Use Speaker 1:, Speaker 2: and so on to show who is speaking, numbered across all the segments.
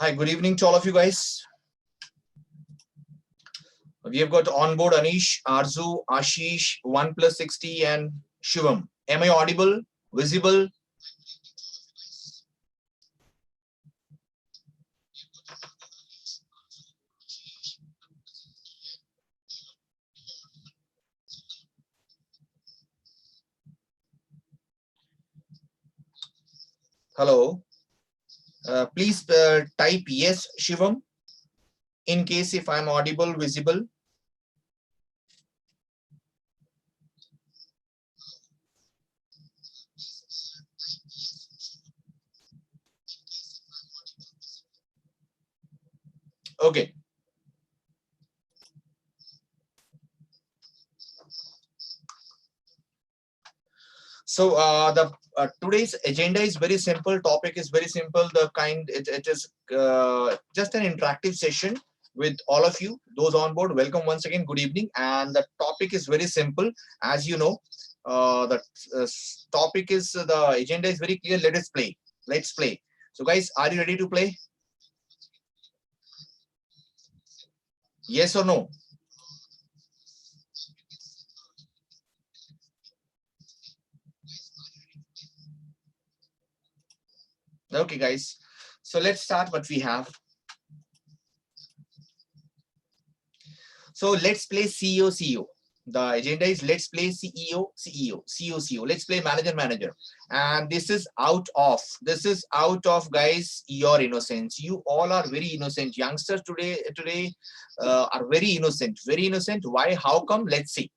Speaker 1: Hi, good evening to all of you guys. We have got on board Anish, Arzu, Ashish, OnePlus 60 and Shivam. Am I audible? Visible? Hello. Please type yes, Shivam, in case if I'm audible, visible. Okay. So the today's agenda is very simple. Topic is very simple. It is just an interactive session with all of you. Those on board, welcome once again. Good evening. And the topic is very simple. As you know, the topic is the agenda is very clear. Let us play. Let's play. So guys, are you ready to play? Yes or no? Okay, guys. So let's start what we have. So let's play CEO, CEO. The agenda is let's play CEO, CEO, CEO, CEO. Let's play manager, manager. And this is out of guys, your innocence. You all are very innocent. Youngsters today are very innocent, very innocent. Why? How come? Let's see.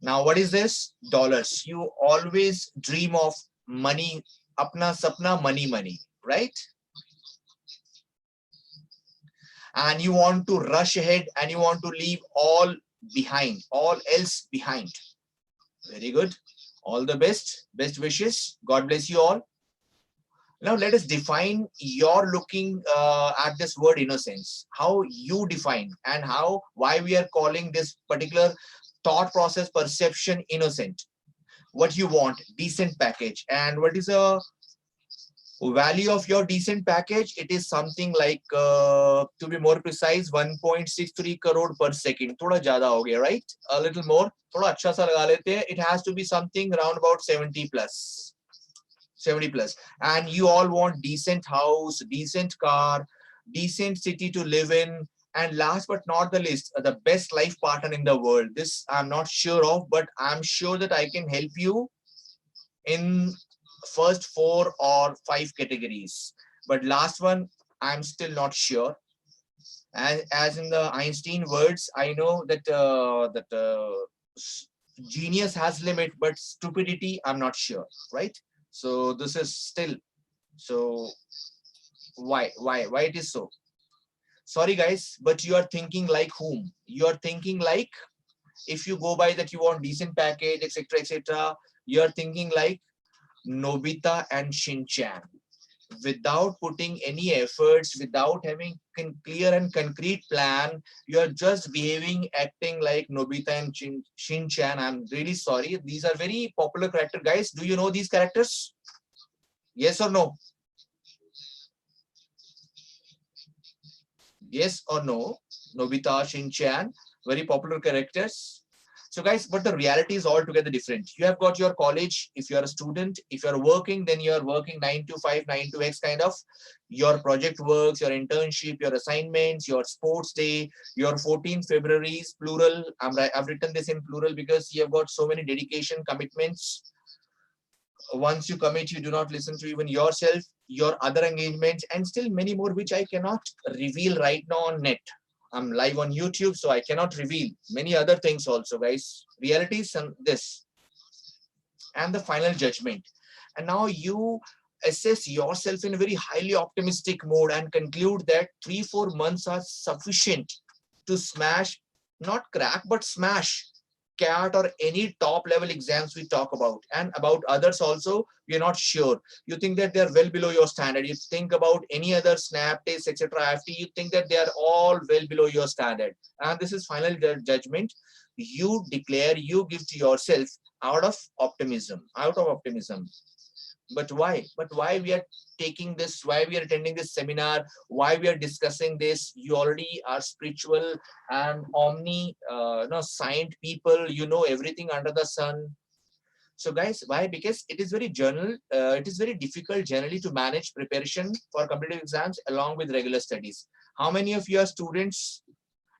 Speaker 1: Now, what is this? Dollars. You always dream of money, apna sapna, money, money, right? And you want to rush ahead and you want to leave all behind, all else behind. Very good. All the best wishes. God bless you all. Now let us define your looking at this word innocence. How you define and why we are calling this particular thought process perception innocent. What you want, decent package, and what is a value of your decent package? It is something like to be more precise 1.63 crore per second. Thoda zyada ho gaya, right? A little more. Thoda अच्छा सा लगा लेते हैं. It has to be something around about 70 plus. 70 plus. And you all want decent house, decent car, decent city to live in, and last but not the least, the best life partner in the world. This I'm not sure of, but I'm sure that I can help you in first 4 or 5 categories, but last one I'm still not sure. And as in the Einstein words, I know that genius has limit, but stupidity I'm not sure, right? So this is still, so why it is so? Sorry guys, but you are thinking like whom? You are thinking like, if you go by that you want decent package, etc., etc., you are thinking like Nobita and Shinchan, without putting any efforts, without having clear and concrete plan. You are just behaving, acting like Nobita and Shinchan. I'm really sorry. These are very popular character, guys. Do you know these characters? Yes or no? Yes or no? Nobita, Shinchan, very popular characters. So guys, but the reality is altogether different. You have got your college. If you are a student, if you are working, then you are working 9 to 5, 9 to X kind of. Your project works, your internship, your assignments, your sports day, your 14 February's plural. I've written this in plural because you have got so many dedication commitments. Once you commit, you do not listen to even yourself, your other engagements, and still many more, which I cannot reveal right now on net. I'm live on YouTube, so I cannot reveal many other things also, guys. Reality is this, and the final judgment. And now you assess yourself in a very highly optimistic mode and conclude that 3-4 months are sufficient to smash, not crack, but smash CAT or any top level exams we talk about. And about others also, you're not sure. You think that they're well below your standard. You think about any other snap test, etc. After you think that they are all well below your standard. And this is final judgment. You declare, you give to yourself out of optimism. Out of optimism. But why? But why we are taking this? Why we are attending this seminar? Why we are discussing this? You already are spiritual and scient people. You know everything under the sun. So guys, why? Because it is very it is very difficult generally to manage preparation for competitive exams along with regular studies. How many of you are students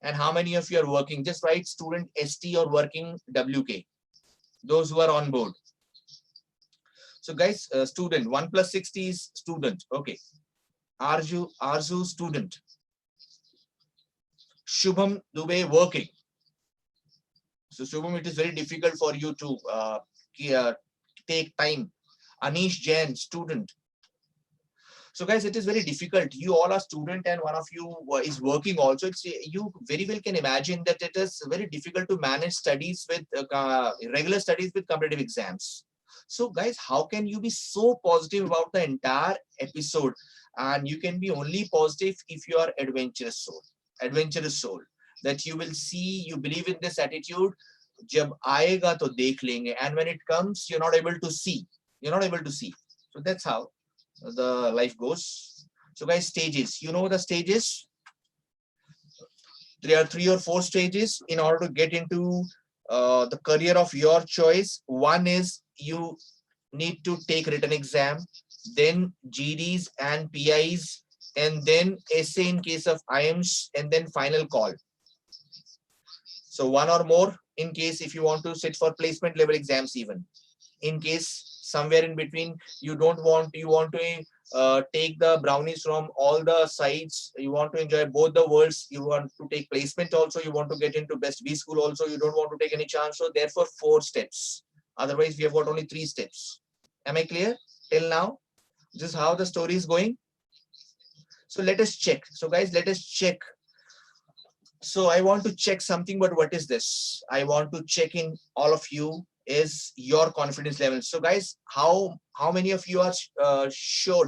Speaker 1: and how many of you are working? Just write student ST or working WK. Those who are on board. So guys, student 1 plus 60 is student. Okay. Arzu student. Shubham Dubey working. So Shubham, it is very difficult for you to take time. Anish Jain student. So guys, it is very difficult. You all are student and one of you is working also. You very well can imagine that it is very difficult to manage studies with regular studies with competitive exams. So guys, how can you be so positive about the entire episode? And you can be only positive if you are adventurous soul. Adventurous soul. That you will see, you believe in this attitude. Jab aayega to dekh lenge. And when it comes, you're not able to see. You're not able to see. So that's how the life goes. So guys, stages. You know the stages? There are 3 or 4 stages in order to get into the career of your choice. One is you need to take written exam, then GDs and PIs, and then essay in case of IIMS, and then final call. So one or more in case if you want to sit for placement level exams even. In case somewhere in between you want to take the brownies from all the sides, you want to enjoy both the worlds, you want to take placement also, you want to get into best B school also, you don't want to take any chance. So therefore 4 steps. Otherwise we have got only 3 steps. Am I clear till now? This is how the story is going. So let us check. So guys, let us check. So I want to check something, but what is this? I want to check in all of you is your confidence level. So guys, how many of you are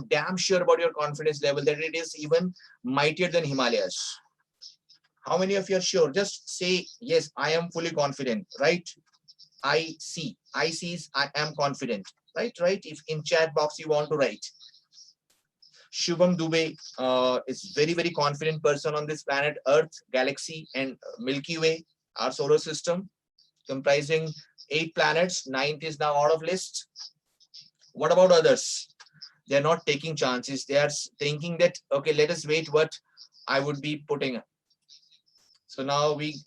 Speaker 1: damn sure about your confidence level that it is even mightier than Himalayas? How many of you are sure? Just say, yes, I am fully confident, right? I see is I am confident, right? If in chat box you want to write. Shubham Dubey is very, very confident person on this planet Earth, galaxy, and Milky Way, our solar system, comprising 8 planets. 9th is now out of list. What about others? They're not taking chances. They are thinking that, okay, let us wait what I would be putting. So now we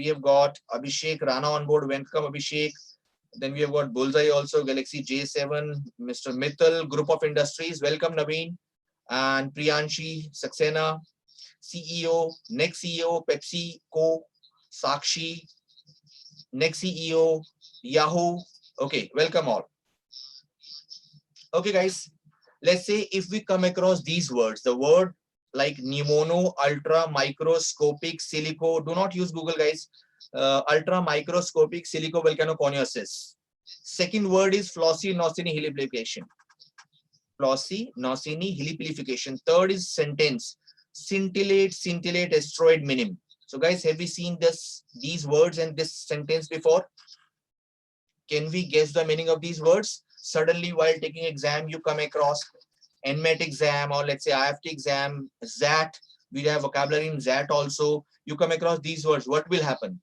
Speaker 1: have got Abhishek Rana on board. Welcome, Abhishek. Then we have got Bullseye also, Galaxy J7, Mr. Mittal, Group of Industries. Welcome, Naveen. And Priyanshi Saxena, CEO, next CEO, Pepsi, Co, Sakshi, next CEO, Yahoo. Okay, welcome all. Okay, guys, let's say if we come across these words, the word like pneumono, ultra microscopic silico, do not use Google, guys. Ultra microscopic silicovolcanoconiosis. Second word is Flossie-Nosini heliplication. Flossie-Nosini heliplication. Third is sentence, scintillate asteroid minim. So guys, have we seen these words and this sentence before? Can we guess the meaning of these words? Suddenly while taking exam, you come across NMET exam, or let's say IFT exam, ZAT, we have vocabulary in ZAT also. You come across these words, what will happen?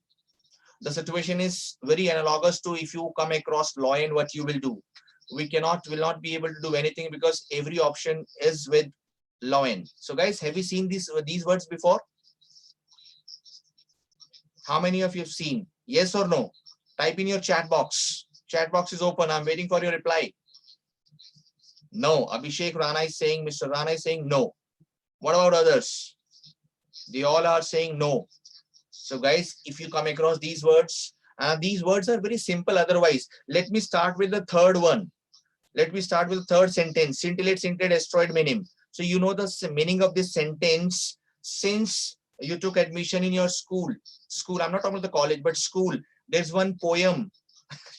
Speaker 1: The situation is very analogous to if you come across law and what you will do. We will not be able to do anything because every option is with law in. So guys, have you seen these words before? How many of you have seen? Yes or no? Type in your chat box. Chat box is open. I'm waiting for your reply. No. Abhishek Rana is saying, Mr. Rana is saying no. What about others? They all are saying no. So guys, if you come across these words are very simple otherwise. Let me start with the third one. Let me start with the third sentence. Scintillate asteroid minim. So you know the meaning of this sentence since you took admission in your school. I'm not talking about the college, but school. There's one poem.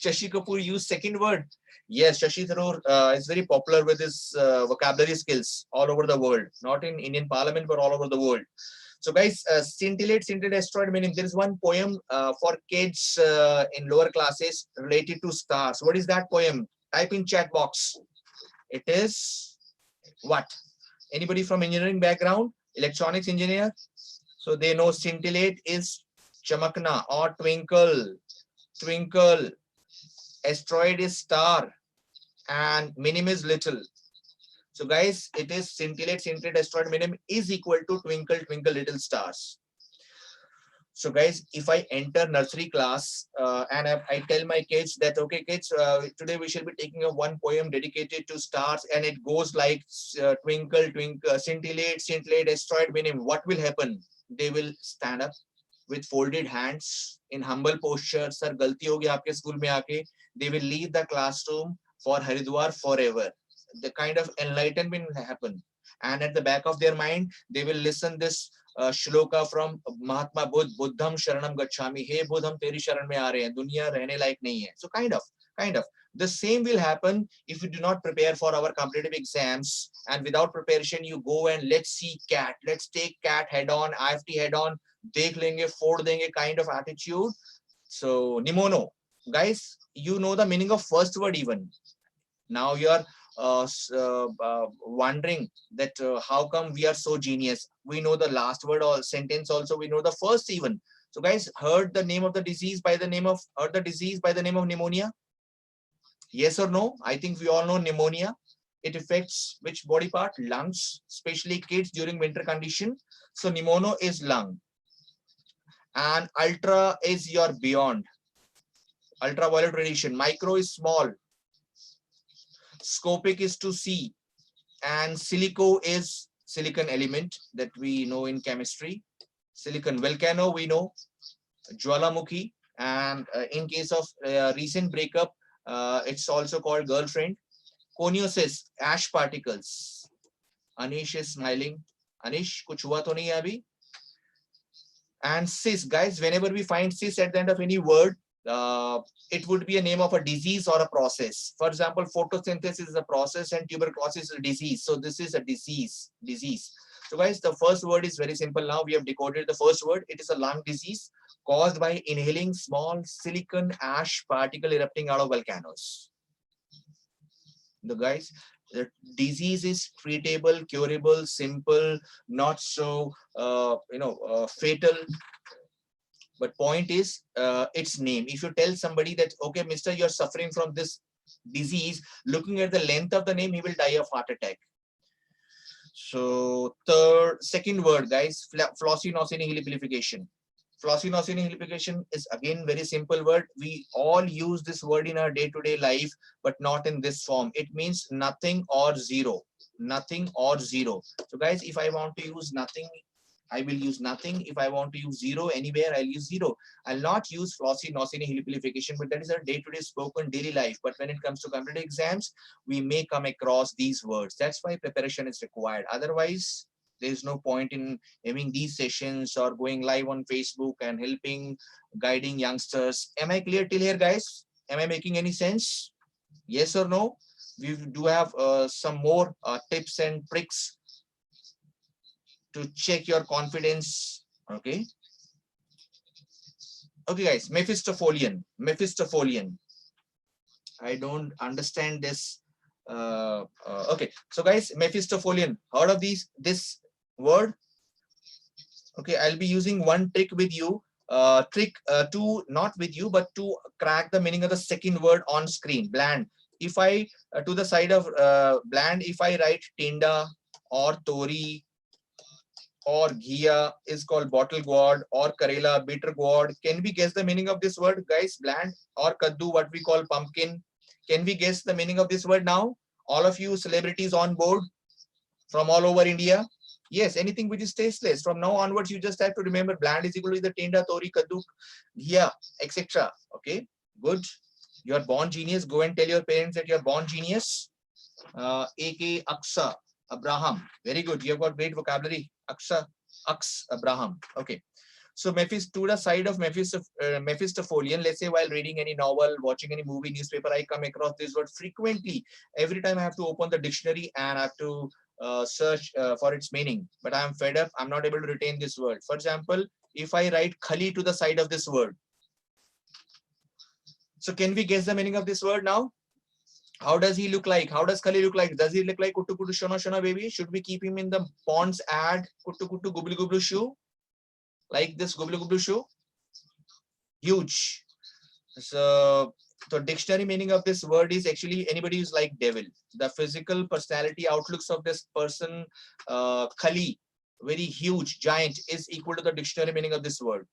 Speaker 1: Shashi Kapoor used second word. Yes, Shashi Tharoor is very popular with his vocabulary skills all over the world. Not in Indian Parliament, but all over the world. So guys, scintillate asteroid minim. There is one poem for kids in lower classes related to stars. What is that poem? Type in chat box. It is what? Anybody from engineering background? Electronics engineer? So they know scintillate is chamakna or twinkle. Twinkle. Asteroid is star. And minim is little. So guys, it is scintillate, scintillate, asteroid, minim is equal to twinkle, twinkle, little stars. So guys, if I enter nursery class and I tell my kids that, okay, kids, today we shall be taking a one poem dedicated to stars, and it goes like twinkle, twinkle, scintillate, scintillate, asteroid, minim, what will happen? They will stand up with folded hands in humble posture. Sir, galti ho gaya aapke school mein aake. They will leave the classroom for Haridwar forever. The kind of enlightenment will happen. And at the back of their mind, they will listen this shloka from Mahatma Buddha, Buddham Sharanam Gacchami. Hey Buddha, hum teri sharan mein aa rahe hain. Duniya rehne layak nahi hai. So kind of. The same will happen if you do not prepare for our competitive exams, and without preparation you go and let's see cat. Let's take cat head on, IFT head on, dekh lenge, ford denge kind of attitude. So Nimono. Guys, you know the meaning of first word even. Now you are wondering that how come we are so genius. We know the last word or sentence also. We know the first even. So guys, heard the name of the disease by the name of pneumonia? Yes or no? I think we all know pneumonia. It affects which body part? Lungs, especially kids during winter condition. So pneumono is lung. And ultra is your beyond. Ultraviolet radiation. Micro is small. Scopic is to see. And silico is silicon element that we know in chemistry. Silicon. Volcano we know. Jwalamukhi. And in case of recent breakup, it's also called girlfriend. Coniosis, ash particles. Anish is smiling. Anish, kuch hua to nahi hai abhi? And cis, guys, whenever we find cis at the end of any word, it would be a name of a disease or a process. For example, photosynthesis is a process and tuberculosis is a disease. So this is a disease. So guys, the first word is very simple. Now we have decoded the first word. It is a lung disease caused by inhaling small silicon ash particle erupting out of volcanoes. The guys, the disease is treatable, curable, simple, not so fatal. But point is its name. If you tell somebody that, okay, mister, you're suffering from this disease, looking at the length of the name, he will die of heart attack. So second word, guys, Floccinaucine heliplication. Floccinaucine heliplication is again very simple word. We all use this word in our day-to-day life, but not in this form. It means nothing or zero. Nothing or zero. So guys, if I want to use nothing, I will use nothing. If I want to use zero anywhere, I'll use zero. I'll not use Floccinaucine heliplication, but that is our day-to-day spoken daily life. But when it comes to competitive exams, we may come across these words. That's why preparation is required. Otherwise, there's no point in having these sessions or going live on Facebook and helping, guiding youngsters. Am I clear till here, guys? Am I making any sense? Yes or no? We do have some more tips and tricks to check your confidence. Okay. Okay, guys. Mephistophelian. I don't understand this. Okay. So, guys, Mephistophelian. Heard of this word? Okay, I'll be using one trick with you. To not with you, but to crack the meaning of the second word on screen. Bland. If I to the side of bland, if I write Tinda or Tori or Ghia is called bottle gourd, or Karela, bitter gourd. Can we guess the meaning of this word, guys? Bland or Kaddu, what we call pumpkin. Can we guess the meaning of this word now? All of you celebrities on board from all over India. Yes, anything which is tasteless. From now onwards, you just have to remember bland is equal to the Tinda, Tori, Kaddu, Ghia, etc. Okay, good. You are born genius. Go and tell your parents that you are born genius. A.K. Aksa. Abraham. Very good. You have got great vocabulary. Aksa, Abraham. Okay. So to the side of Mephistophelian, let's say while reading any novel, watching any movie, newspaper, I come across this word frequently. Every time I have to open the dictionary and I have to search for its meaning. But I am fed up. I'm not able to retain this word. For example, if I write Khali to the side of this word. So can we guess the meaning of this word now? How does he look like? How does Kali look like? Does he look like Kuttu Kuttu Shona Shona baby? Should we keep him in the Pond's ad? Kuttu Kuttu Gublu Gublu shoe? Like this Gublu Gublu shoe? Huge. So the dictionary meaning of this word is actually anybody who's like devil. The physical personality outlooks of this person, Kali, very huge, giant, is equal to the dictionary meaning of this word.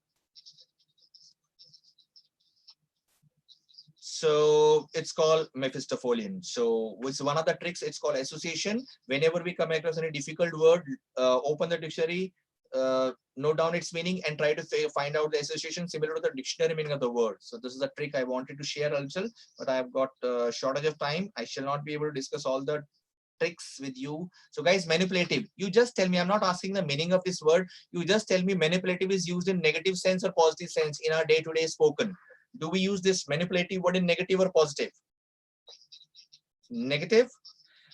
Speaker 1: So it's called Mephistophelian. So with one of the tricks, it's called association. Whenever we come across any difficult word, open the dictionary, note down its meaning, and try to find out the association similar to the dictionary meaning of the word. So this is a trick I wanted to share also, but I have got shortage of time. I shall not be able to discuss all the tricks with you. So guys, manipulative. You just tell me, I'm not asking the meaning of this word. You just tell me manipulative is used in negative sense or positive sense in our day-to-day spoken. Do we use this manipulative word in negative or positive? Negative.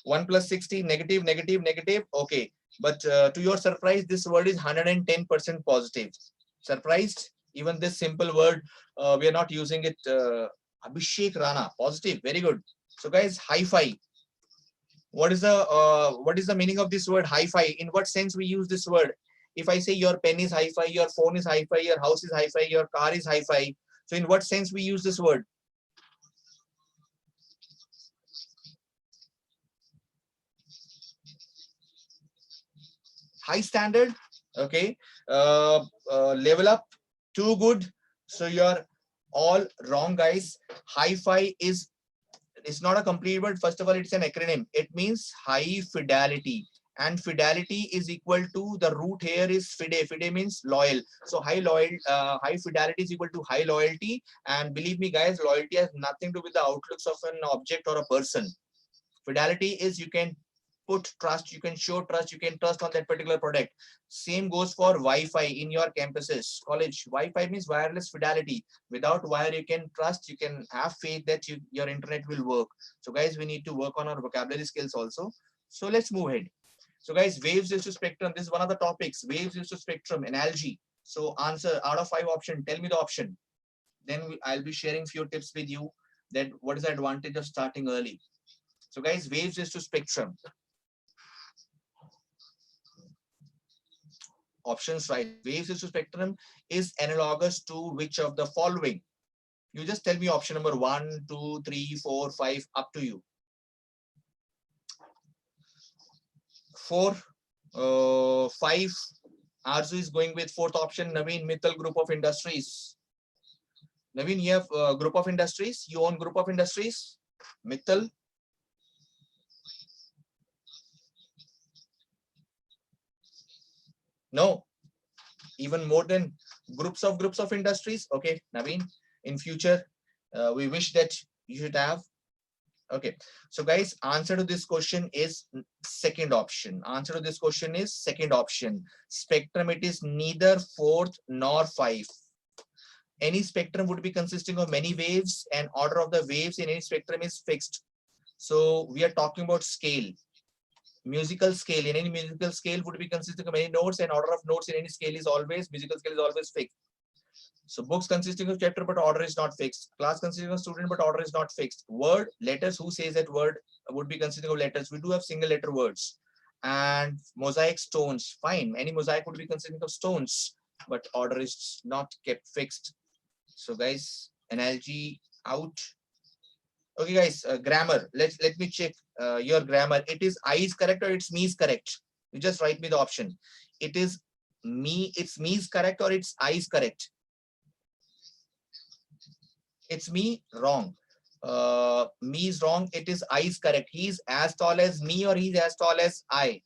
Speaker 1: 1 plus 60, negative, negative, negative. Okay. But to your surprise, this word is 110% positive. Surprised? Even this simple word, we are not using it. Abhishek Rana, positive. Very good. So guys, hi-fi. What is the meaning of this word hi-fi? In what sense we use this word? If I say your pen is hi-fi, your phone is hi-fi, your house is hi-fi, your car is hi-fi. So in what sense we use this word? High standard. Okay. Level up. Too good. So you're all wrong, guys. Hi-fi is, it's not a complete word. First of all, it's an acronym. It means high fidelity, and fidelity is equal to, the root here is fide. Fide means loyal. So high fidelity is equal to high loyalty. And believe me, guys, loyalty has nothing to do with the outlooks of an object or a person. Fidelity is you can put trust, you can show trust, you can trust on that particular product. Same goes for Wi-Fi in your campuses, college. Wi-Fi means wireless fidelity. Without wire, you can trust, you can have faith that your internet will work. So guys, we need to work on our vocabulary skills also. So let's move ahead. So guys, waves is to spectrum. This is one of the topics. Waves is to spectrum, analogy. So answer out of 5 options. Tell me the option. Then I'll be sharing few tips with you that what is the advantage of starting early. So guys, waves is to spectrum. Options right. Waves is to spectrum is analogous to which of the following? You just tell me option number 1, 2, 3, 4, 5, up to you. 4, 5. Arzu is going with fourth option. Naveen, Mittal Group of Industries. Naveen, you have group of industries. You own group of industries. Mittal. No. Even more than groups of industries. Okay, Naveen. In future, we wish that you should have. Okay, so guys, answer to this question is second option. Answer to this question is second option. Spectrum, it is neither 4th nor 5. Any spectrum would be consisting of many waves, and order of the waves in any spectrum is fixed. So we are talking about scale. Musical scale, in any musical scale would be consisting of many notes, and order of notes in any scale is always, musical scale is always fixed. So books consisting of chapter, but order is not fixed. Class consisting of student, but order is not fixed. Word, letters, who says that word would be consisting of letters? We do have single letter words. And mosaic stones, fine. Any mosaic would be consisting of stones, but order is not kept fixed. So guys, analogy out. Okay guys, grammar. Let me check your grammar. It is I is correct or it's me is correct? You just write me the option. It is me, it's me is correct or it's I is correct? It's me, wrong. Me is wrong. It is I is correct. He's as tall as me or he's as tall as I?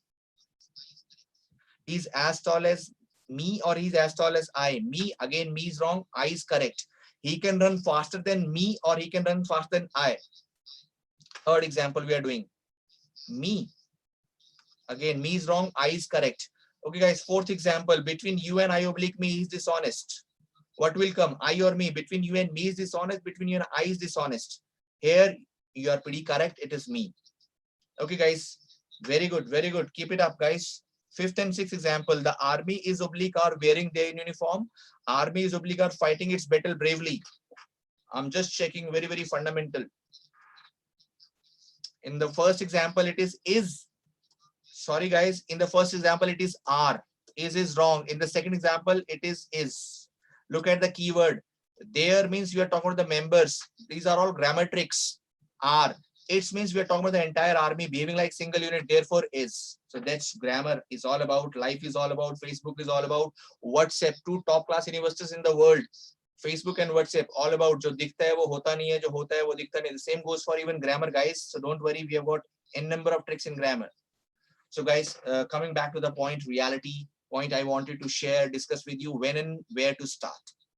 Speaker 1: He's as tall as me or he's as tall as I? Me, again, me is wrong. I is correct. He can run faster than me or he can run faster than I. Third example we are doing. Me. Again, me is wrong. I is correct. Okay, guys. Fourth example. Between you and I oblique me is dishonest. What will come? I or me? Between you and me is dishonest. Between you and I is dishonest. Here, you are pretty correct. It is me. Okay, guys. Very good. Very good. Keep it up, guys. Fifth and sixth example. The army is oblique are wearing their uniform. Army is oblique are fighting its battle bravely. I'm just checking very, very fundamental. In the first example, it is. Sorry, guys. In the first example, it is are. Is wrong. In the second example, it is. Look at the keyword. There means we are talking about the members. These are all grammar tricks. Are. It means we are talking about the entire army behaving like single unit. Therefore, is. So that's grammar is all about. Life is all about. Facebook is all about. WhatsApp. Two top class universities in the world. Facebook and WhatsApp all about जो दिखता है वो होता नहीं है, जो होता है वो दिखता नहीं. The same goes for even grammar, guys. So don't worry, we have got n number of tricks in grammar. So guys, coming back to the reality point I wanted to share, discuss with you when and where to start.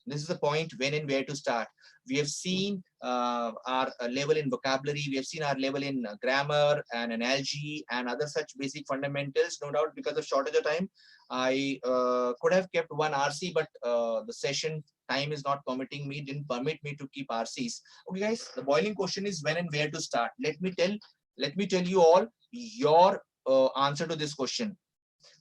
Speaker 1: This is the point, when and where to start. We have seen our level in vocabulary, we have seen our level in grammar and analogy and other such basic fundamentals. No doubt, because of shortage of time, I could have kept one RC, but the session time is not permitting me, didn't permit me to keep RCs. Okay, guys, the boiling question is when and where to start. Let me tell you all your answer to this question.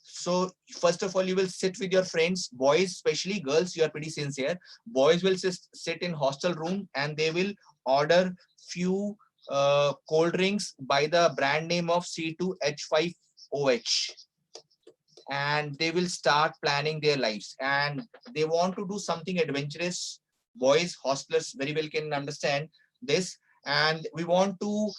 Speaker 1: So first of all, you will sit with your friends, boys, especially girls, you are pretty sincere. Boys will sit in hostel room and they will order few cold drinks by the brand name of C2H5OH. And they will start planning their lives and they want to do something adventurous. Boys, hostlers very well can understand this. And we want to,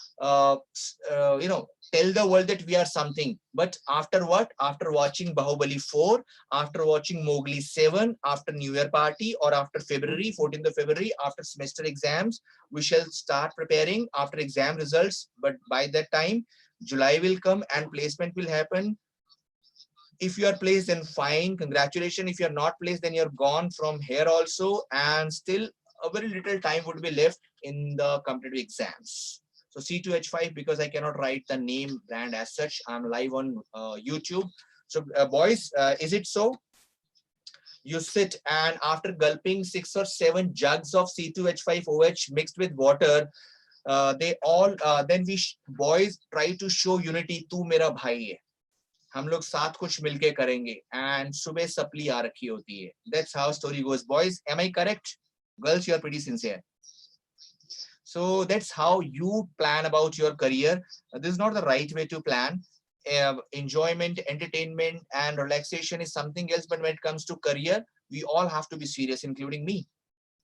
Speaker 1: tell the world that we are something. But after what? After watching Bahubali 4, after watching Mowgli 7, after New Year party, or after February, 14th of February, after semester exams, we shall start preparing after exam results. But by that time, July will come and placement will happen. If you are placed, then fine, congratulations. If you are not placed, then you're gone from here also. And still a very little time would be left in the competitive exams. So C2H5, because I cannot write the name brand as such, I'm live on YouTube. So boys, is it so? You sit and after gulping 6 or 7 jugs of C2H5OH mixed with water, they all, then we boys try to show unity. तू मेरा भाई है, हम लोग साथ कुछ मिलके करेंगे. And सुबह सप्ली आ रखी होती है. That's how story goes. Boys, am I correct? Girls, you are pretty sincere. So that's how you plan about your career. This is not the right way to plan. Enjoyment, entertainment, and relaxation is something else. But when it comes to career, we all have to be serious, including me.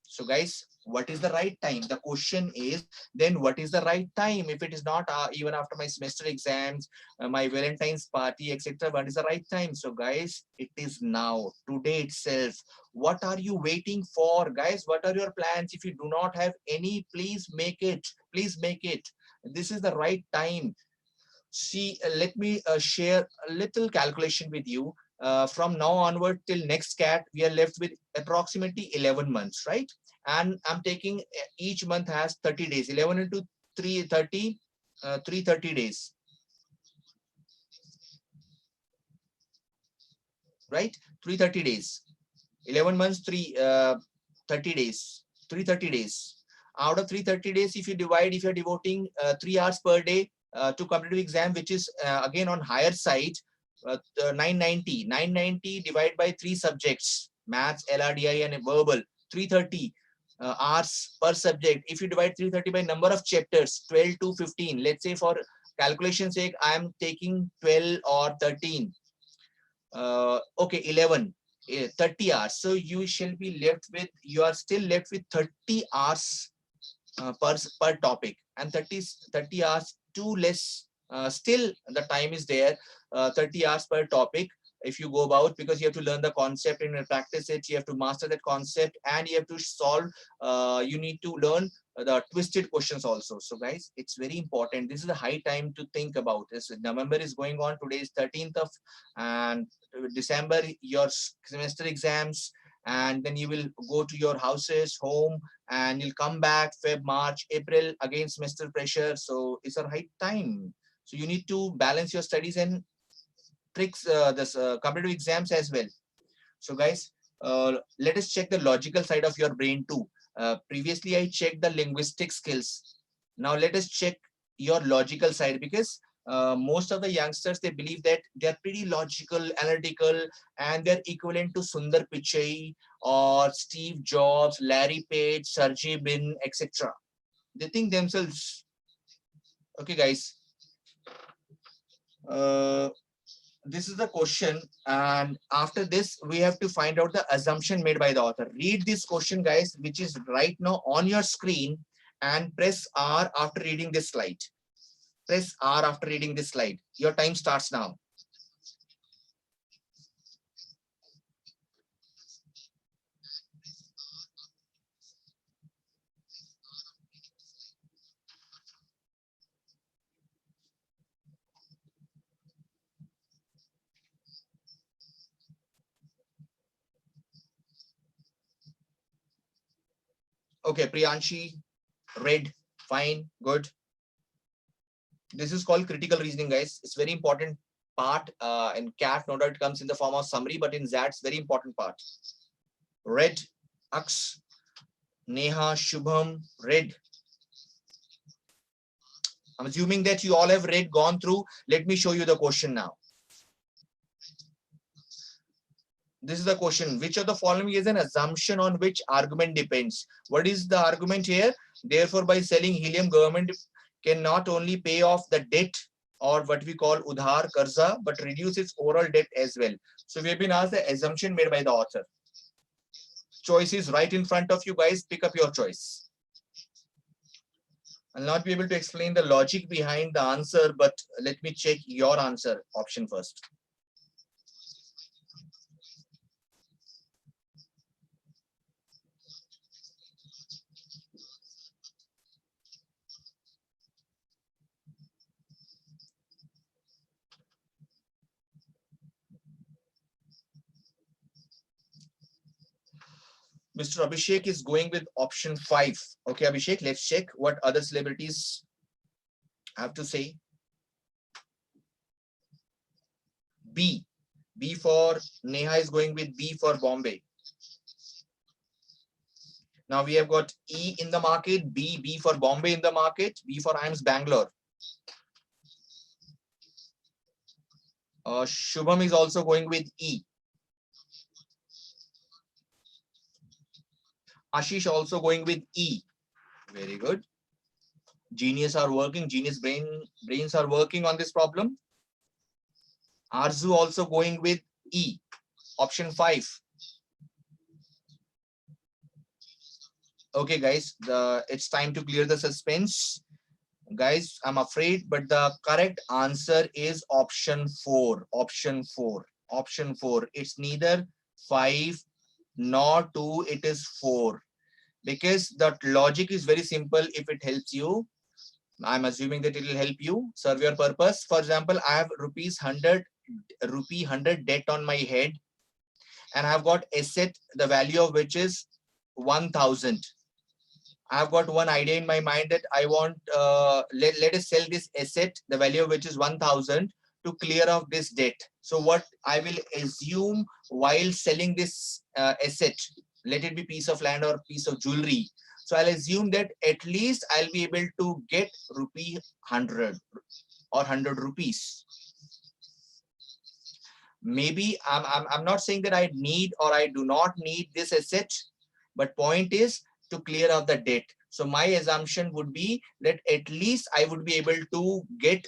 Speaker 1: So guys, what is the right time? The question is, then what is the right time? If it is not even after my semester exams, my Valentine's party, etc., what is the right time? So guys, it is now, today itself. What are you waiting for, guys? What are your plans? If you do not have any, please make it. Please make it. This is the right time. See, let me share a little calculation with you. From now onward till next CAT, we are left with approximately 11 months, right? And I'm taking each month has 30 days. 11 into 330, 330 days, right? 330 days. 11 months, 30 days. 330 days. Out of 330 days, if you divide, if you're devoting 3 hours per day to competitive exam, which is again on higher side, 990 divided by 3 subjects, maths, LRDI, and verbal, 330 hours per subject. If you divide 330 by number of chapters, 12 to 15, let's say for calculation sake, I am taking 12 or 13. Okay, 11, 30 hours. So you shall be left with, you are still left with 30 hours per topic, and 30 hours too less. Still the time is there, 30 hours per topic if you go about, because you have to learn the concept and practice it, you have to master that concept, and you have to solve, you need to learn the twisted questions also. So guys, it's very important. This is a high time to think about this. November is going on, today is 13th of and December, your semester exams, and then you will go to your houses, home, and you'll come back Feb, March, April, again semester pressure. So it's a right time. So you need to balance your studies and tricks, this competitive exams as well. So guys, let us check the logical side of your brain too. Previously I checked the linguistic skills. Now let us check your logical side, because most of the youngsters, they believe that they're pretty logical, analytical, and they're equivalent to Sundar Pichai or Steve Jobs, Larry Page, Sergey Brin, etc. They think themselves Okay, guys. This is the question, and after this we have to find out the assumption made by the author. Read this question, guys, which is right now on your screen, and press R after reading this slide. Press R after reading this slide. Your time starts now. Okay, Priyanshi, read, fine, good. This is called critical reasoning, guys. It's very important part. In CAT, no doubt it comes in the form of summary, but in ZAT, it's very important part. Read, Aks, Neha, Shubham, read. I'm assuming that you all have read, gone through. Let me show you the question now. This is the question. Which of the following is an assumption on which argument depends? What is the argument here? Therefore, by selling helium, government can not only pay off the debt, or what we call udhar karza, but reduce its overall debt as well. So we have been asked the assumption made by the author. Choice is right in front of you, guys. Pick up your choice. I'll not be able to explain the logic behind the answer, but let me check your answer option first. Mr. Abhishek is going with option 5. Okay, Abhishek, let's check what other celebrities have to say. B. B for Neha is going with B for Bombay. Now we have got E in the market, B for Bombay in the market, B for IIMS Bangalore. Shubham is also going with E. Ashish also going with E. Very good. Genius are working, brains are working on this problem. Arzu also going with E. Option 5. Okay, guys, it's time to clear the suspense. Guys, I'm afraid, but the correct answer is option 4. Option 4. Option 4. It's neither 5 nor 2, it is 4. Because the logic is very simple. If it helps you, I'm assuming that it will help you serve your purpose. For example, I have rupee 100 debt on my head, and I've got asset, the value of which is 1000. I've got one idea in my mind that I want, let us sell this asset, the value of which is 1000, to clear off this debt. So what I will assume while selling this asset, let it be piece of land or piece of jewelry. So I'll assume that at least I'll be able to get rupee 100 or 100 rupees. Maybe I'm not saying that I need or I do not need this asset, but point is to clear off the debt. So my assumption would be that at least I would be able to get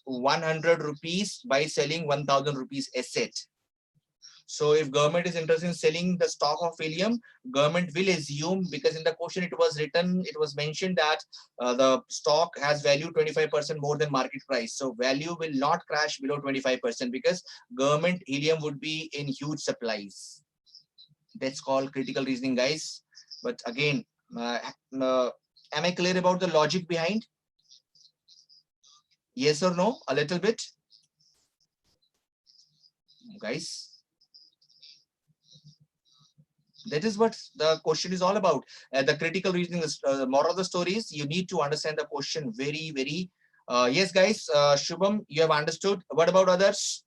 Speaker 1: 100 rupees by selling 1000 rupees asset. So if government is interested in selling the stock of helium, government will assume, because in the question it was written, it was mentioned that the stock has value 25% more than market price. So value will not crash below 25% because government helium would be in huge supplies. That's called critical reasoning, guys. But again, am I clear about the logic behind? Yes or no? A little bit, guys. That is what the question is all about. The critical reasoning is moral of the story is you need to understand the question very, very. Yes, guys. Shubham, you have understood. What about others?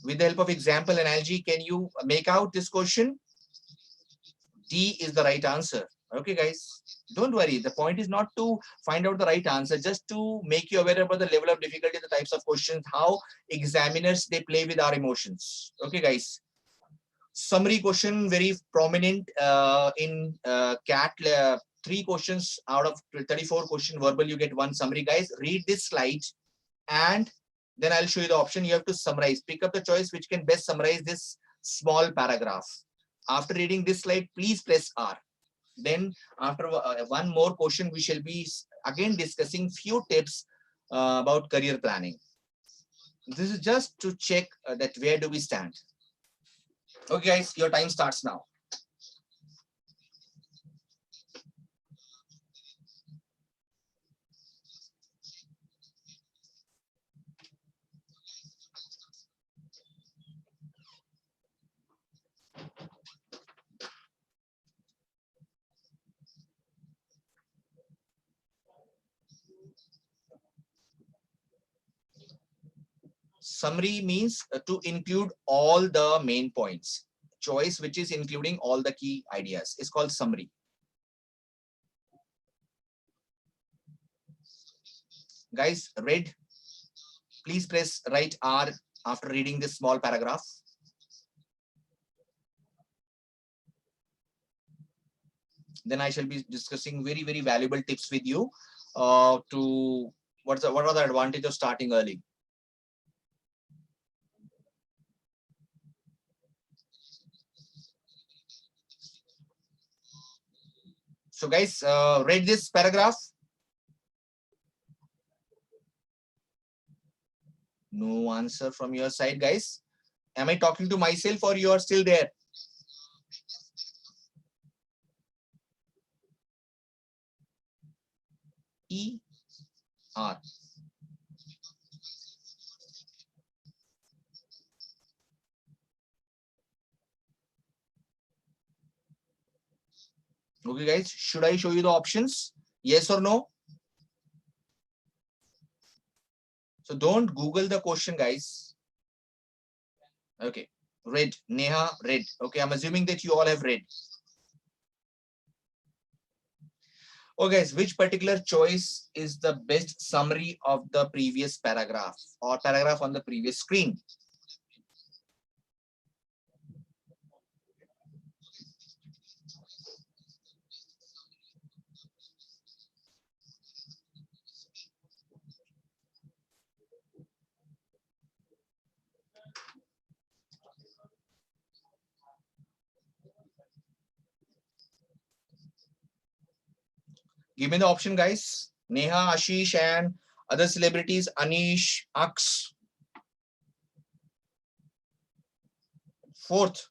Speaker 1: With the help of example analogy, can you make out this question? D is the right answer. Okay, guys. Don't worry. The point is not to find out the right answer, just to make you aware about the level of difficulty, the types of questions, how examiners they play with our emotions. Okay, guys. Summary question very prominent in CAT 3 questions out of 34 question verbal, you get 1 summary. Guys, read this slide and then I'll show you the option. You have to summarize. Pick up the choice which can best summarize this small paragraph. After reading this slide, please press R. Then after one more question, we shall be again discussing few tips about career planning. This is just to check that where do we stand. Okay, guys, your time starts now. Summary means to include all the main points. Choice which is including all the key ideas is called summary. Guys, read. Please press right R after reading this small paragraph. Then I shall be discussing very, very valuable tips with you to what are the advantage of starting early. So guys, read this paragraph. No answer from your side, guys. Am I talking to myself or you are still there? E-R. Okay, guys, should I show you the options? Yes or no? So don't Google the question, guys. Okay, read. Neha, read. Okay, I'm assuming that you all have read. Okay, guys, which particular choice is the best summary of the previous paragraph or paragraph on the previous screen? Give me the option, guys. Neha, Ashish, and other celebrities, Anish, Aks. Fourth.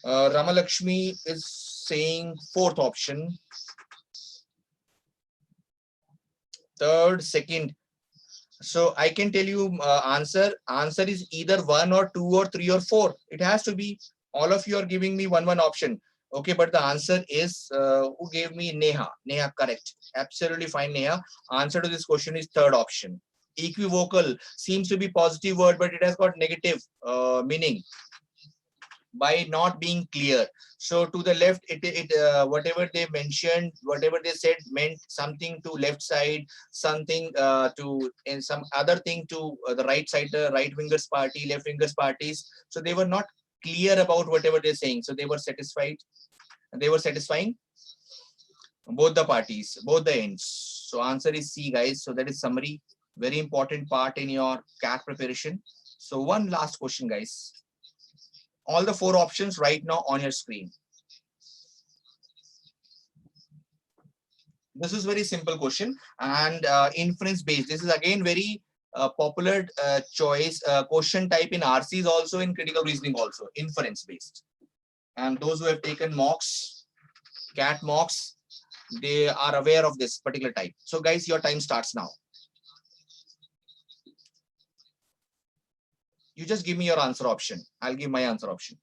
Speaker 1: Ramalakshmi is saying fourth option. Third, second. So I can tell you answer. Answer is either 1 or 2 or 3 or 4. It has to be. All of you are giving me one option. Okay, but the answer is who gave me Neha? Neha, correct. Absolutely fine, Neha. Answer to this question is third option. Equivocal seems to be positive word, but it has got negative meaning by not being clear. So to the left, whatever they mentioned, whatever they said meant something to left side, something to and some other thing to the right side, the right wingers party, left wingers parties. So they were not clear about whatever they're saying. So they were satisfied. They were satisfying both the parties, both the ends. So answer is C, guys. So that is summary. Very important part in your CAT preparation. So one last question, guys. All the 4 options right now on your screen. This is very simple question and inference based. This is again very popular choice question type in RCs, also in critical reasoning, also inference based. And those who have taken mocks, CAT mocks, they are aware of this particular type. So guys, your time starts now. You just give me your answer option. I'll give my answer option.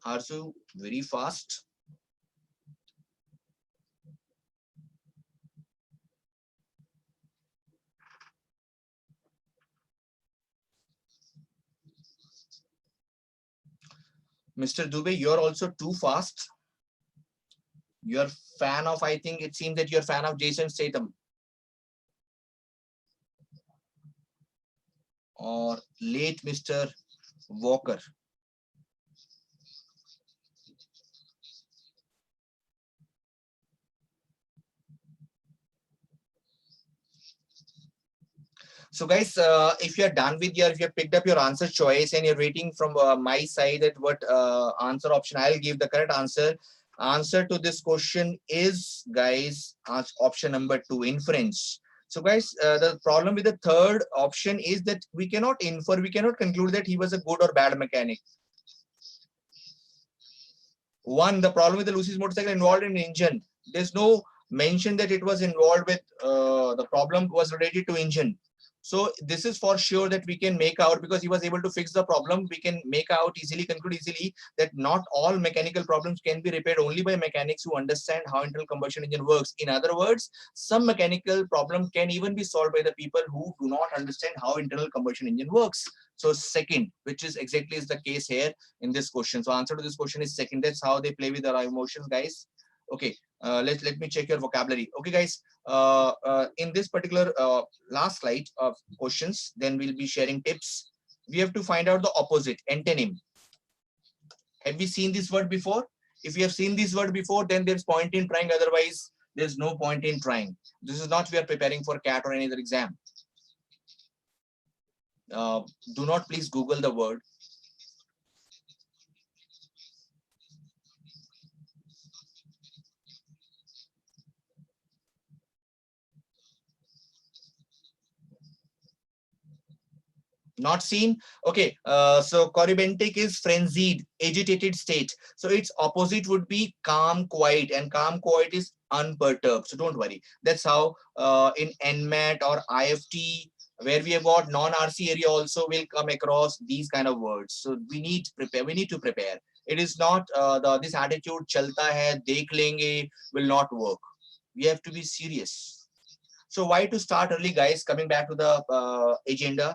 Speaker 1: Arzu, very fast. Mr. Dubey, you're also too fast. You're fan of, I think it seems that you're fan of Jason Statham. Or late Mr. Walker. So guys, if you're done with if you have picked up your answer choice and you're waiting from my side at what answer option I'll give the correct answer. Answer to this question is, guys, option number 2, inference. So guys, the problem with the third option is that we cannot infer, we cannot conclude that he was a good or bad mechanic. One, the problem with the Lucy's motorcycle involved in engine. There's no mention that it was involved with the problem was related to engine. So this is for sure that we can make out, because he was able to fix the problem, we can make out easily, conclude easily that not all mechanical problems can be repaired only by mechanics who understand how internal combustion engine works. In other words, some mechanical problem can even be solved by the people who do not understand how internal combustion engine works. So second, which is exactly is the case here in this question. So answer to this question is second. That's how they play with our emotions, guys. Okay, let me check your vocabulary. Okay, guys, in this particular last slide of questions, then we'll be sharing tips. We have to find out the opposite, antonym. Have we seen this word before? If you have seen this word before, then there's point in trying. Otherwise, there's no point in trying. This is not we are preparing for CAT or any other exam. Do not please Google the word. Not seen. Okay, so corybantic is frenzied, agitated state. So its opposite would be calm, quiet, and calm, quiet is unperturbed. So don't worry. That's how in NMAT or IFT, where we have got non-RC area, also will come across these kind of words. So we need to prepare. We need to prepare. It is not this attitude chalta hai, dekh lenge will not work. We have to be serious. So why to start early, guys? Coming back to the agenda.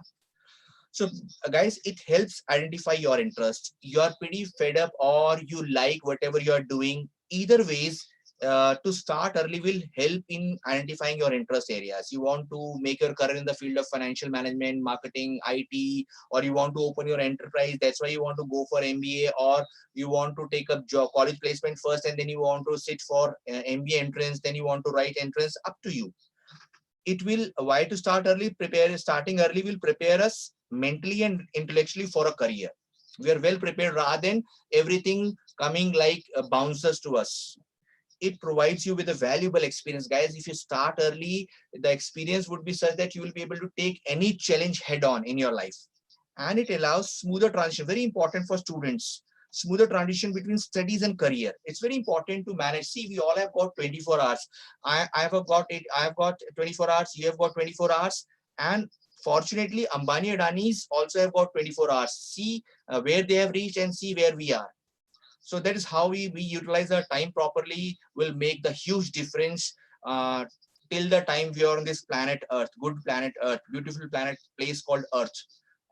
Speaker 1: So guys, it helps identify your interest. You are pretty fed up or you like whatever you are doing. Either ways, to start early will help in identifying your interest areas. You want to make your career in the field of financial management, marketing, IT, or you want to open your enterprise. That's why you want to go for MBA, or you want to take a job, college placement first, and then you want to sit for MBA entrance. Then you want to write entrance. Up to you. It will, why to start early, starting early will prepare us mentally and intellectually for a career. We are well prepared rather than everything coming like bouncers to us. It provides you with a valuable experience, guys. If you start early, the experience would be such that you will be able to take any challenge head on in your life, and it allows smoother transition. Very important for students, smoother transition between studies and career. It's very important to manage. See, we all have got 24 hours. I have got it. I have got 24 hours. You have got 24 hours. And fortunately, Ambani Adanis also have got 24 hours. See where they have reached and see where we are. So that is how we utilize our time properly will make the huge difference till the time we are on this planet Earth, good planet Earth, beautiful planet, place called Earth.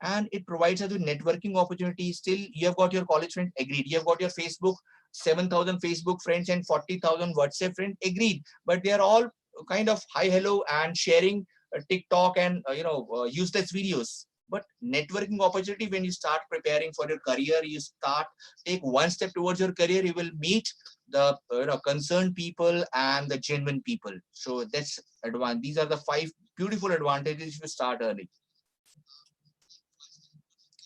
Speaker 1: And it provides us with networking opportunities. Still, you have got your college friend, agreed. You have got your Facebook, 7,000 Facebook friends and 40,000 WhatsApp friends, agreed. But they are all kind of hi, hello, and sharing TikTok and useless videos. But networking opportunity, when you start preparing for your career, you take one step towards your career, you will meet the concerned people and the genuine people. So that's advantage. These are the 5 beautiful advantages if you start early.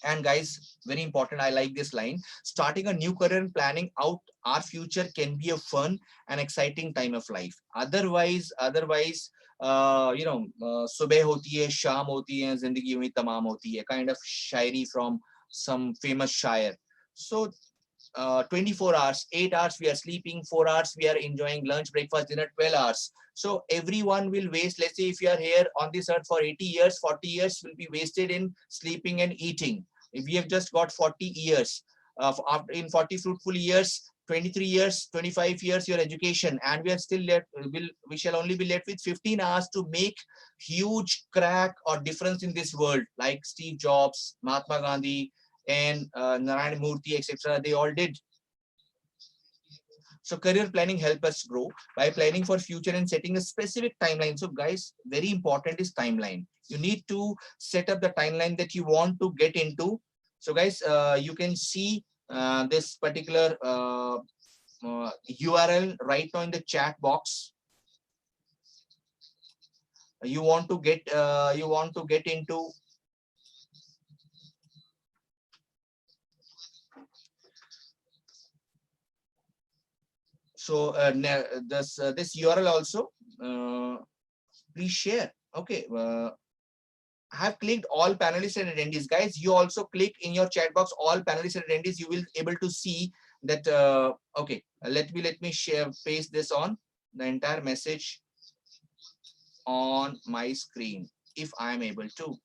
Speaker 1: And guys, very important, I like this line: starting a new career and planning out our future can be a fun and exciting time of life. Otherwise सुबह होती है, शाम होती है, जिंदगी में तमाम होती है, kind of Shayari from some famous शायर. So 24 hours, 8 hours we are sleeping, 4 hours we are enjoying lunch, breakfast, dinner, 12 hours. So everyone will waste, let's say if you are here on this earth for 80 years, 40 years will be wasted in sleeping and eating. If we have just got 40 years, after in 40 fruitful years, 23 years, 25 years your education, and we are still left, we shall only be left with 15 hours to make huge crack or difference in this world, like Steve Jobs, Mahatma Gandhi, and Narayan Murthy, etc. They all did. So career planning help us grow by planning for future and setting a specific timeline. So guys, very important is timeline. You need to set up the timeline that you want to get into. So guys, you can see this particular URL right now in the chat box. You want to get into. So this URL also, please share. Okay, I have clicked all panelists and attendees. Guys, you also click in your chat box all panelists and attendees. You will able to see that. Okay, let me share, paste this on the entire message on my screen if I am able to.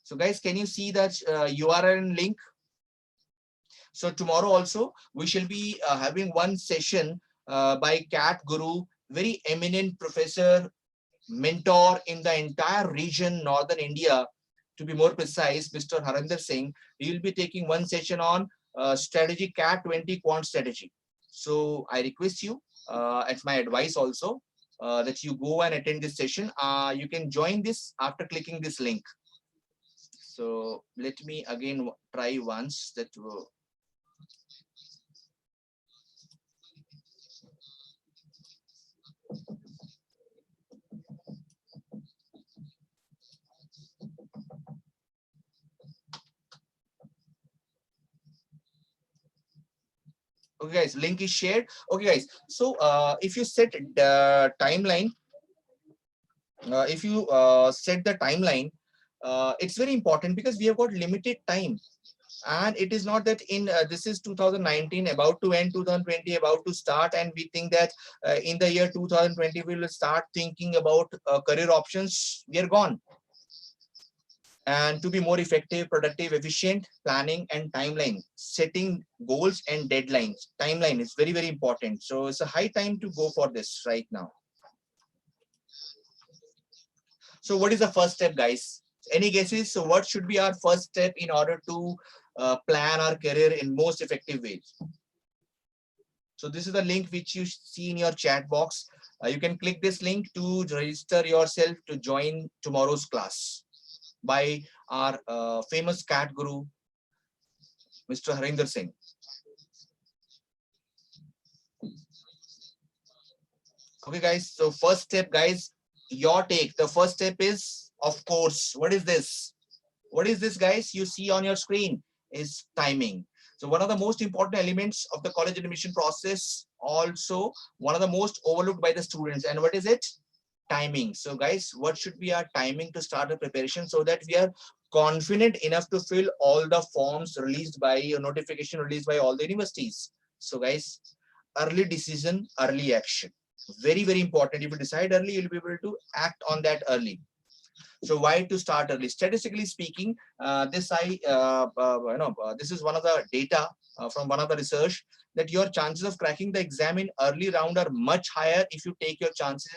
Speaker 1: So guys, can you see that URL and link? So tomorrow also we shall be having one session by CAT Guru, very eminent professor, mentor in the entire region, Northern India. To be more precise, Mr. Harinder Singh. He will be taking one session on strategy CAT 20 quant strategy. So I request you, at my advice also, that you go and attend this session. You can join this after clicking this link. So let me again try once that. Okay guys, link is shared. Okay guys, so if you set the timeline, set the timeline, it's very important because we have got limited time. And it is not that in this is 2019 about to end, 2020 about to start, and we think that in the year 2020 we will start thinking about career options. We are gone. And to be more effective, productive, efficient, planning and timeline, setting goals and deadlines. Timeline is very, very important. So it's a high time to go for this right now. So what is the first step, guys? Any guesses? So what should be our first step in order to plan our career in most effective ways? So this is the link which you see in your chat box. You can click this link to register yourself to join tomorrow's class by our famous CAT Guru, Mr. Harinder Singh. Okay, guys. So first step, guys, your take. The first step is, of course, what is this? What is this, guys? You see on your screen is timing. So one of the most important elements of the college admission process, also one of the most overlooked by the students. And what is it? Timing. So guys, what should be our timing to start the preparation so that we are confident enough to fill all the forms released by a notification released by all the universities? So guys, early decision, early action. Very, very important. If you decide early, you'll be able to act on that early. So why to start early? Statistically speaking, this is one of the data from one of the research that your chances of cracking the exam in early round are much higher if you take your chances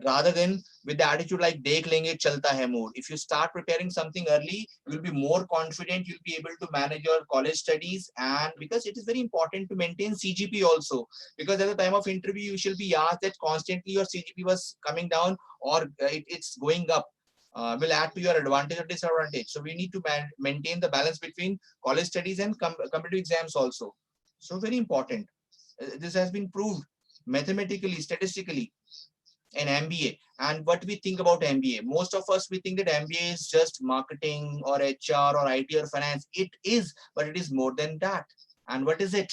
Speaker 1: rather than with the attitude like dekh lenge chalta hai mood. If you start preparing something early, you'll be more confident, you'll be able to manage your college studies, and because it is very important to maintain CGP also, because at the time of interview you shall be asked that constantly your CGP was coming down or it's going up. Will add to your advantage or disadvantage. So we need to maintain the balance between college studies and competitive exams also. So very important. This has been proved mathematically, statistically. An MBA. And what we think about MBA, most of us, we think that MBA is just marketing or HR or IT or finance. It is, but it is more than that. And what is it?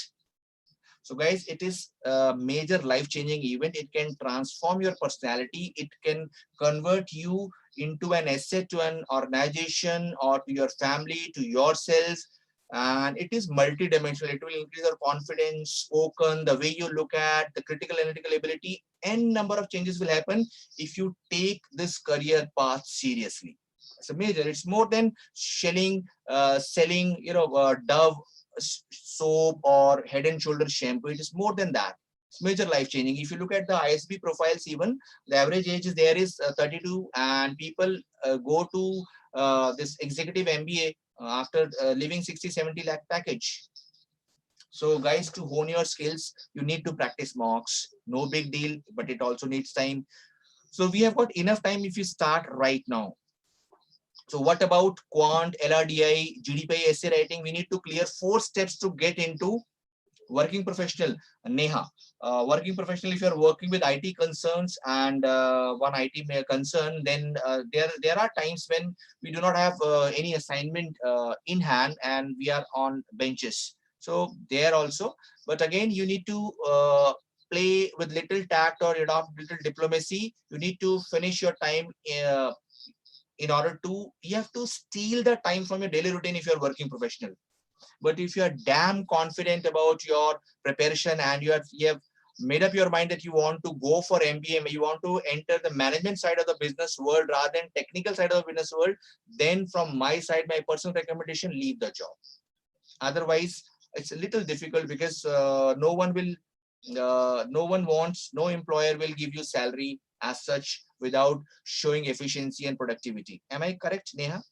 Speaker 1: So guys, it is a major life-changing event. It can transform your personality. It can convert you into an asset to an organization or to your family, to yourself. And it is multi-dimensional. It will increase your confidence, spoken, the way you look at the critical analytical ability. N number of changes will happen if you take this career path seriously. It's a major. It's more than selling, Dove soap or Head and Shoulder shampoo. It is more than that. It's major life changing. If you look at the ISB profiles, even the average age is there is 32, and people go to this executive MBA after leaving 60-70 lakh package. So guys, to hone your skills, you need to practice mocks. No big deal, but it also needs time. So we have got enough time if you start right now. So what about quant, LRDI, GDPI, essay writing? We need to clear 4 steps to get into working professional. Neha, working professional, if you're working with IT concerns and one IT concern, then there are times when we do not have any assignment in hand and we are on benches. So there also, but again, you need to play with little tact or adopt little diplomacy. You need to finish your time in order to, you have to steal the time from your daily routine if you're working professional. But if you are damn confident about your preparation and you have made up your mind that you want to go for MBA, you want to enter the management side of the business world rather than technical side of the business world, then from my side, my personal recommendation, leave the job. Otherwise, it's a little difficult because no one wants, no employer will give you salary as such without showing efficiency and productivity. Am I correct, Neha?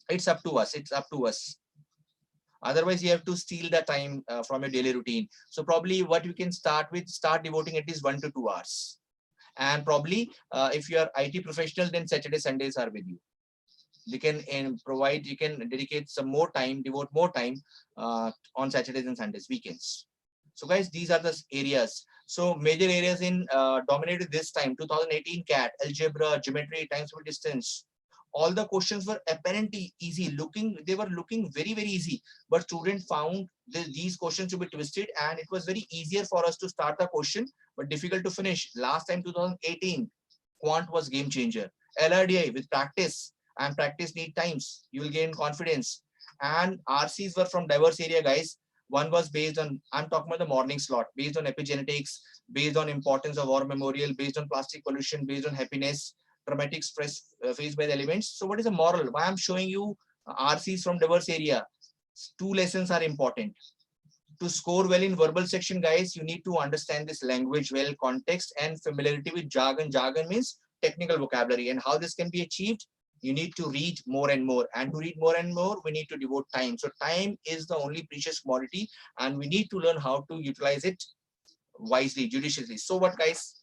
Speaker 1: It's up to us. It's up to us. Otherwise, you have to steal the time from your daily routine. So probably what you can start with, start devoting at least 1 to 2 hours. And probably if you are IT professional, then Saturday, Sundays are with you. You can provide, you can dedicate some more time, devote more time on Saturdays and Sundays, weekends. So guys, these are the areas. So major areas in dominated this time, 2018 CAT, algebra, geometry, time space distance. All the questions were apparently easy, they were looking very, very easy, but students found these questions to be twisted, and it was very easier for us to start the question, but difficult to finish. Last time, 2018, quant was game changer. LRDI with practice, and practice need times. You will gain confidence. And RCs were from diverse area, guys. One was based on, I'm talking about the morning slot, based on epigenetics, based on importance of war memorial, based on plastic pollution, based on happiness, traumatic stress faced by the elements. So what is the moral? Why I'm showing you RCs from diverse area? 2 lessons are important. To score well in verbal section, guys, you need to understand this language well, context and familiarity with jargon. Jargon means technical vocabulary, and how this can be achieved. You need to read more and more, and to read more and more, we need to devote time. So time is the only precious commodity, and we need to learn how to utilize it wisely, judiciously. So what, guys?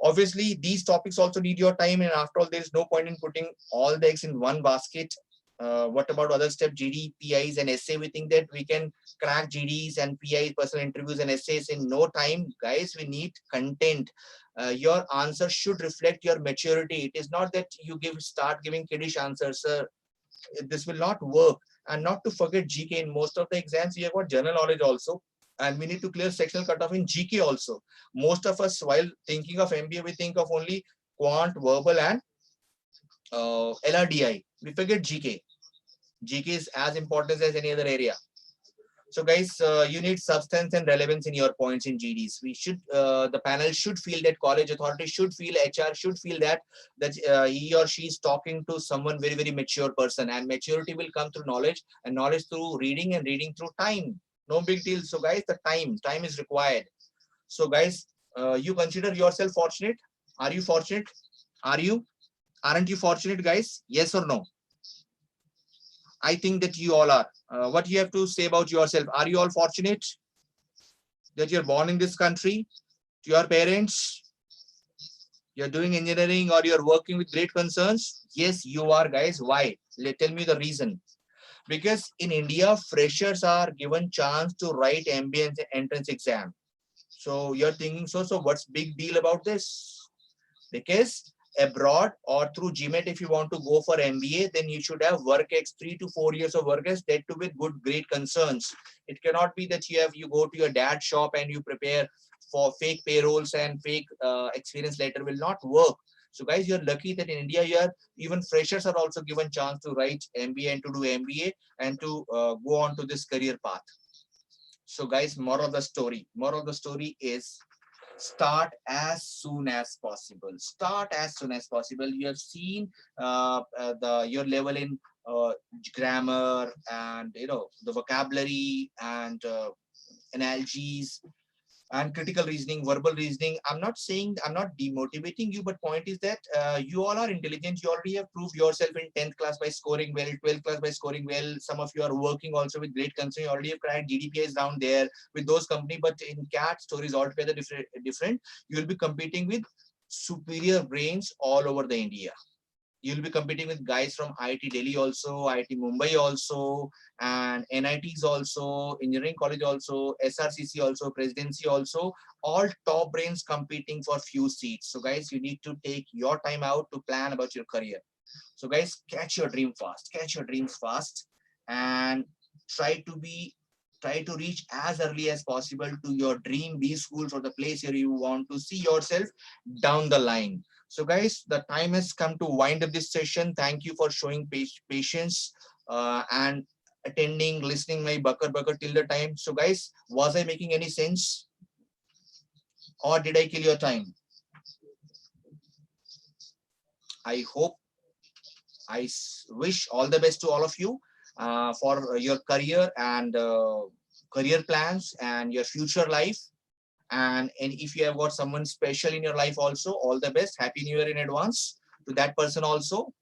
Speaker 1: Obviously, these topics also need your time, and after all, there is no point in putting all the eggs in one basket. What about other step, GD, PIs, and essay? We think that we can crack GDs and PIs, personal interviews, and essays in no time. Guys, we need content. Your answer should reflect your maturity. It is not that you start giving kiddish answers, sir. This will not work. And not to forget GK. In most of the exams, we have got general knowledge also, and we need to clear sectional cutoff in GK also. Most of us, while thinking of MBA, we think of only quant, verbal, and LRDI. We forget GK. GK is as important as any other area. So guys, you need substance and relevance in your points in GDs. We should, the panel should feel that, college authority should feel, HR should feel that he or she is talking to someone very, very mature person, and maturity will come through knowledge, and knowledge through reading, and reading through time. No big deal. So guys, the time is required. So guys, you consider yourself fortunate. Are you fortunate? Aren't you fortunate, guys? Yes or no? I think that you all are. What you have to say about yourself? Are you all fortunate that you're born in this country? To your parents, you're doing engineering or you're working with great concerns? Yes, you are, guys. Why? Tell me the reason. Because in India, freshers are given chance to write MBA entrance exam. So you're thinking, so what's big deal about this? Because abroad or through GMAT, if you want to go for MBA, then you should have work ex 3 to 4 years of work ex, that too with good great concerns. It cannot be that you go to your dad's shop and you prepare for fake payrolls and fake experience letter. Will not work. So guys, you're lucky that in India, even freshers are also given chance to write MBA and to do MBA and to go on to this career path. So guys, moral of the story is, start as soon as possible. Start as soon as possible. You have seen your level in uh, grammar and the vocabulary and analogies and critical reasoning, verbal reasoning. I'm not saying, I'm not demotivating you, but point is that you all are intelligent. You already have proved yourself in 10th class by scoring well, 12th class by scoring well. Some of you are working also with great concern. You already have cracked GDPs down there with those company, but in CAT stories altogether different. You will be competing with superior brains all over the India. You'll be competing with guys from IIT Delhi also, IIT Mumbai also, and NITs also, engineering college also, SRCC also, presidency also, all top brains competing for few seats. So guys, you need to take your time out to plan about your career. So guys, catch your dream fast, catch your dreams fast, and try to be try to reach as early as possible to your dream B schools or the place where you want to see yourself down the line. So guys, the time has come to wind up this session. Thank you for showing patience and attending, listening my bucker till the time. So guys, was I making any sense or did I kill your time? I hope. Wish all the best to all of you for your career and career plans and your future life. And if you have got someone special in your life also, all the best. Happy New Year in advance to that person also.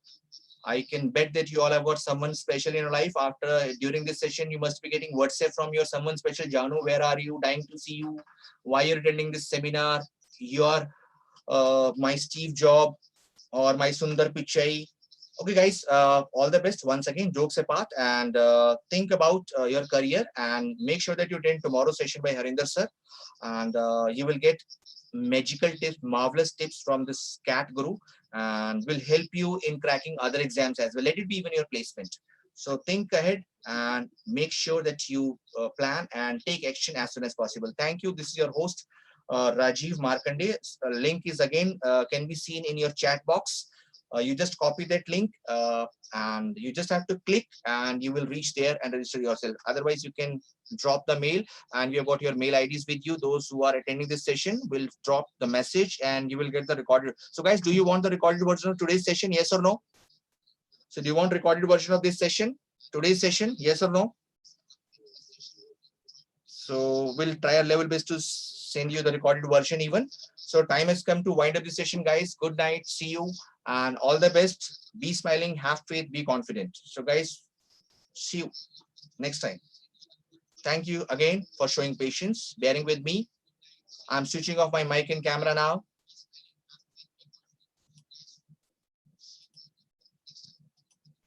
Speaker 1: I can bet that you all have got someone special in your life. After during this session, you must be getting WhatsApp from your someone special. Janu, where are you? Dying to see you. Why you're attending this seminar? You are my Steve Job or my Sundar Pichai. Okay, guys, all the best once again, jokes apart, and think about your career and make sure that you attend tomorrow's session by Harinder sir, and you will get magical tips, marvelous tips from this cat guru, and will help you in cracking other exams as well. Let it be even your placement. So think ahead and make sure that you plan and take action as soon as possible. Thank you. This is your host, Rajiv Markande. Link is again can be seen in your chat box. You just copy that link and you just have to click and you will reach there and register yourself. Otherwise, you can drop the mail and we have got your mail IDs with you. Those who are attending this session will drop the message and you will get the recorded. So guys, do you want the recorded version of today's session? Yes or no? So do you want recorded version of this session? Today's session? Yes or no? So we'll try our level best to send you the recorded version even. So time has come to wind up the session, guys. Good night. See you and all the best. Be smiling, have faith, be confident. So guys, see you next time. Thank you again for showing patience, bearing with me. I'm switching off my mic and camera now.